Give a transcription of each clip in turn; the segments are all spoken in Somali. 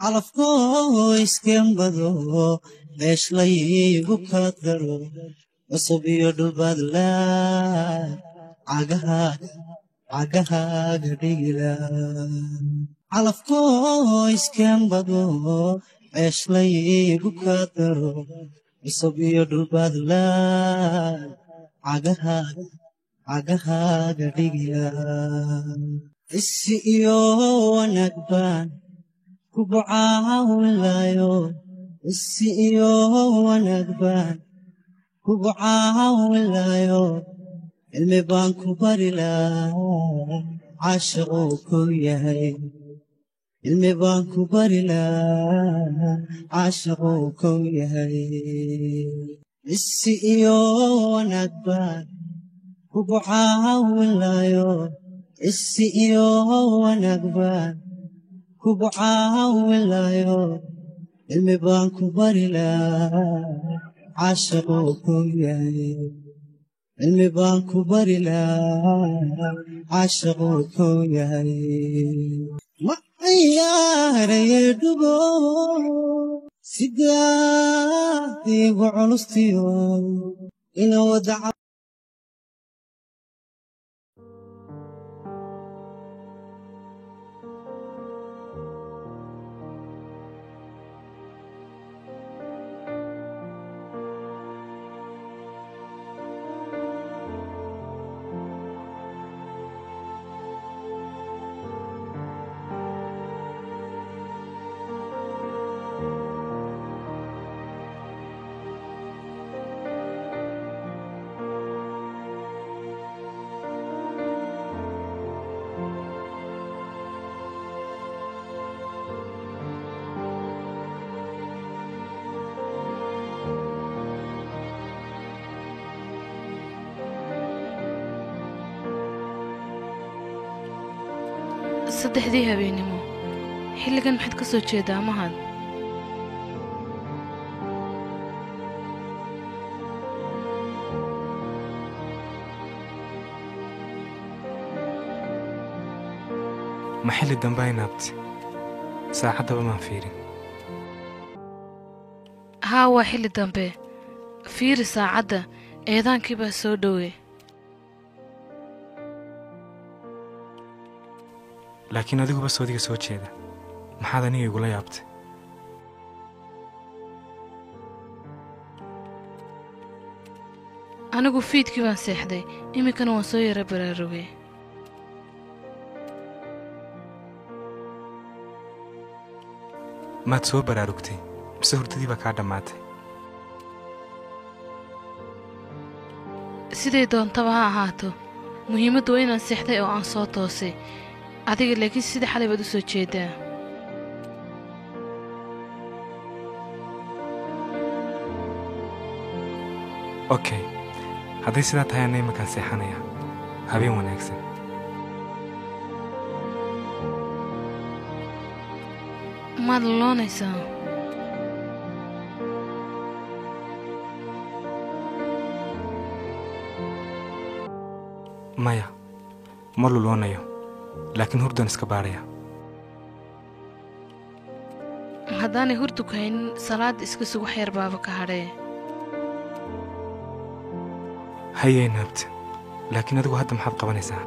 calafkoo iskembado meesh laygu kadaro cusub iyo dhulbadla cagahaaga dhigila calafkoo iskembado meesh laygu kadaro cusub iyo dhulbadla cagahaaga dhigila isi iyo wanaag baan kugu caawinayo isi iyo wanaag baan kugu caawinayo cilmi baan ku bari lahaa caashiquu ku yahay cilmi baan ku bari lahaa caashiquu ku yahay isi iyo wanaag baan kugu caawinayo isi iyo wanaag baan kugu caawinayo cilmi baan ku bari lahaa caashiquu ku yahay cilmi baan ku bari lahaa caashiquu ku yahay ma ciyaaraye dhugo sidaad igu culustiyo ina wada saddexdii habeenimo xilligan maxaad ka soo jeedaa mahad ma xilli dambe ay naabtay saacaddaba maan fiirin haa waa xilli dambe fiiri saacadda eedaankii baa soo dhowey laakiin adiguba soodiga soo jeeda maxaad aniga igula yaabtay anigu fiidkii baan seexday iminkana waan soo yara baraarugay maad soo baraarugtay mise hurdadii baa kaa dhammaatay siday doontaba ha ahaato muhiimaddu waa inaan seexday oo aan soo toosay adiga laakiin sida xalay baad u soo jeedaa okay hadday sidaa tahay anna imankaan seexanaya habeen wanaagsan maad loloonaysaa maya ma luloonayo laakiin hurdan iska baadhaya haddaanay hurdu ku haynin salaadda iska sugu xeer baaba ka hadhee hayay naabta laakiin adigu hadda maxaad qabanaysaa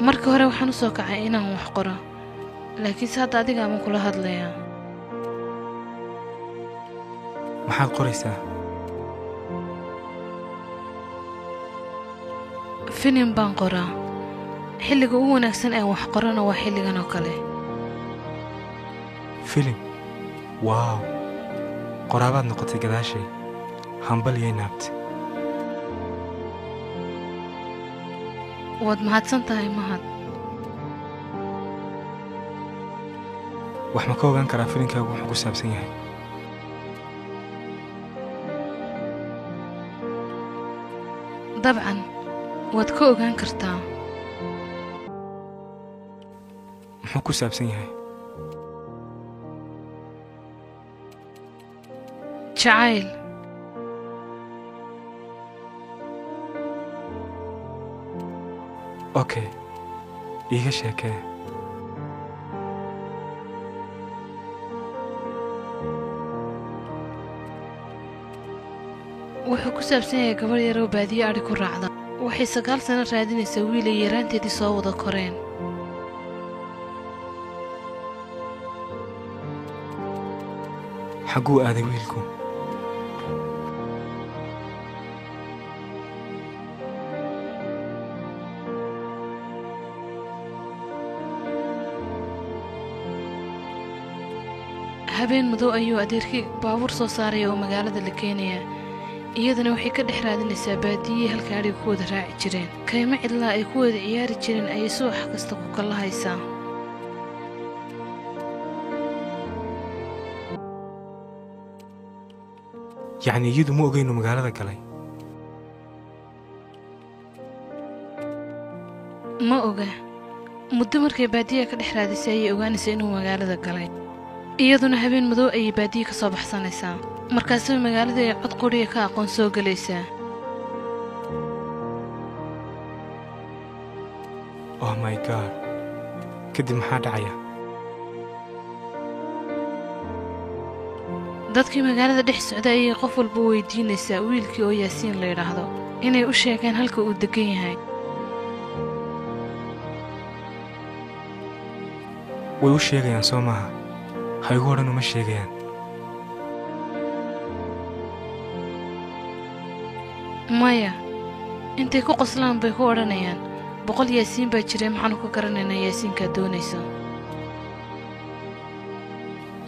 marka hore waxaan u soo kacay inaan wax qoro laakiinse hadda adiga aman kula hadlayaa maxaad qoraysaa filim baan qoraa xilliga ugu wanaagsan ee wax qorana waa xilligan oo kale filim waaw qoraabaad noqotay gadaashay hambalyay naabtay waad mahadsan tahay mahad wax ma ka ogaan karaa filinkaagu wuxuu ku saabsan yahay dabcan waad ka ogaan kartaa muxuu ku saabsan yahay jacayl okay iiga sheekee. wuxuu ku saabsan yahay gabar yaroo baadiyo adhi ku raacda. waxay 9 sano raadinaysaa wiil ay yaraanteedii soo wada koreen. xagguu aaday wiilku? habeen madow ayuu adeerkii baabuur soo saaraya oo magaalada la keenaya. iyadana waxay ka dhex raadinaysaa baadiyihii halka adhiga ku wada raaci jireen. kaymo cidlaa ay ku wada ciyaari jireen ayay subax kasta ku kala haysaa. yacni iyadu ma ogaynu magaalada galay? ma oga. muddo markay baadiyaha ka dhex raadisay ayay ogaanaysaa inuu magaalada galay. iyaduna habeen madow ayay baadiya ka soo baxsanaysaa. markaasay magaalada ay cod qoriya ka aqoon soo gelaysaa. oh my god, kadib maxaa dhacaya? dadkii magaalada dhex socday ayay qof walba weydiinaysaa wiilkii oo yaasiin la yidhaahdo inay u sheegaan halka uu degan yahay. way u sheegayaan soo maaha? ha igu odhan uma sheegayaan. maya, intay ku qoslaan bay ku odhanayaan 100 yaasiin baa jiray, maxaanu ka garanaynaa yaasiinkaa doonaysa.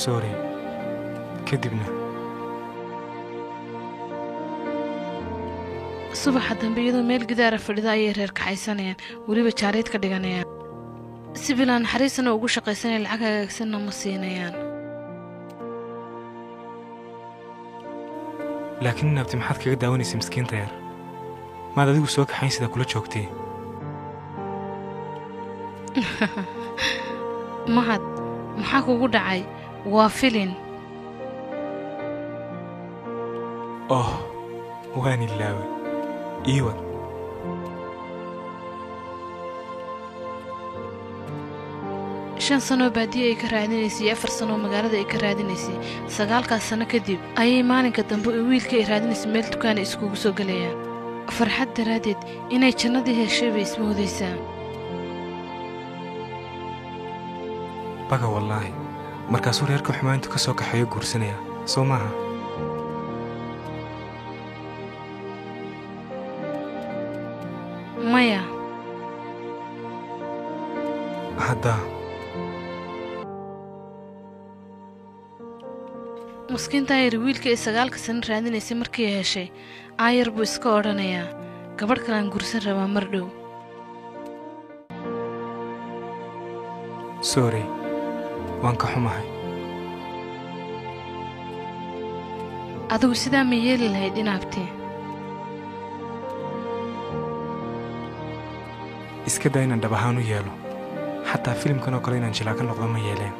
sorry. kadibna subaxa dambe iyadoo meel gidaara fadhida ayay reer kaxaysanayaan, weliba jaareed ka dhiganayaan. si bilaan naxariisana ugu shaqaysanaya, lacag hagaagsanna ma siinayaan. laakiin naabti maxaad kaga daawanaysa miskiinta yar? maad adigu soo kaxayn sidaa kula joogtay? mahad, maxaa kugu dhacay? waa filin. oh waan ilaaway. iiwad. shan sanoo baadiye ay ka raadinaysay iyo 4 sanoo magaalada ay ka raadinaysay. 9kaas sano kadib ayay maalinka dambe ee wiilka ay raadinaysay meel dukaana iskugu soo gelayaan. farxad daraaddeed inay jannadii heshay bay ismoodaysaa. baga wallaahi, markaasuu reerka xumaantu ka soo kaxeeyo guursanaya soo maaha? maya. haddaa maskiinta ayar wiilka ay 9 sano raadinaysay markii ay heshay aayar buu iska odhanayaa gabadh kalaan gursan rabaa mar dhow. sorry, waan ka xumahay. adigu sidaa ma yeeli lahayd inaabtee? iska daa inaan dhab ahaan u yeelo. xataa filimkan oo kale inaan jilaa ka noqdo ma yeeleen.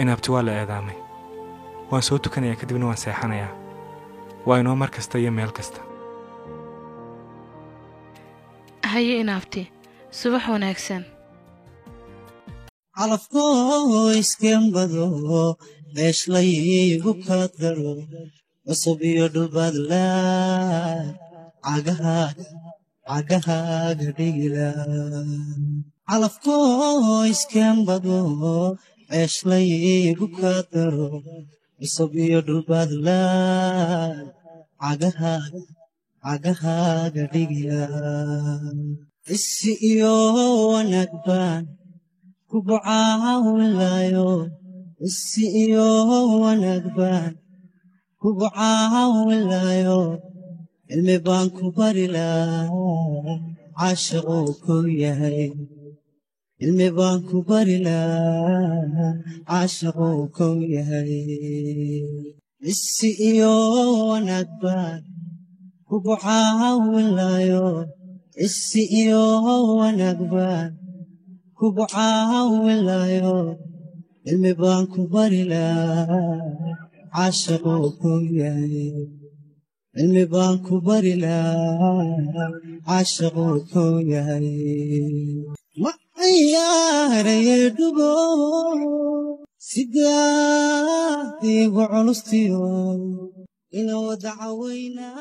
inaabti waa la eedaamay. waan soo tukanayaa kadibna waan seexanayaa. waa inoo mar kasta iyo meel kasta. haye inaabti, subax wanaagsan. calafkoo iskembado meeshlaygu ka daro cusub iyo dhulbaadla cagahaaga dhigila. calafkoo iskembado meeshlaygu ka daro cusub iyo dhulbaadla cagahaaga dhigila. isi iyo wanaag baan kugu caawinaayo, isi iyo wanaag baan kugu caawinaayo. cilmi baan ku bari lahaa caashiquu ku yahay. cilmi baan ku bari lahaa caashiquu ku yahay. isi iyo wanaag baan kugu caawinaayo, السئيو ونقبان كبعاو ولايو المبان كبرلا عاشقوكم ياي المبان كبرلا عاشقوكم ياي ما عيار يدبو سيداتي وعلستيو إلى ودعوينا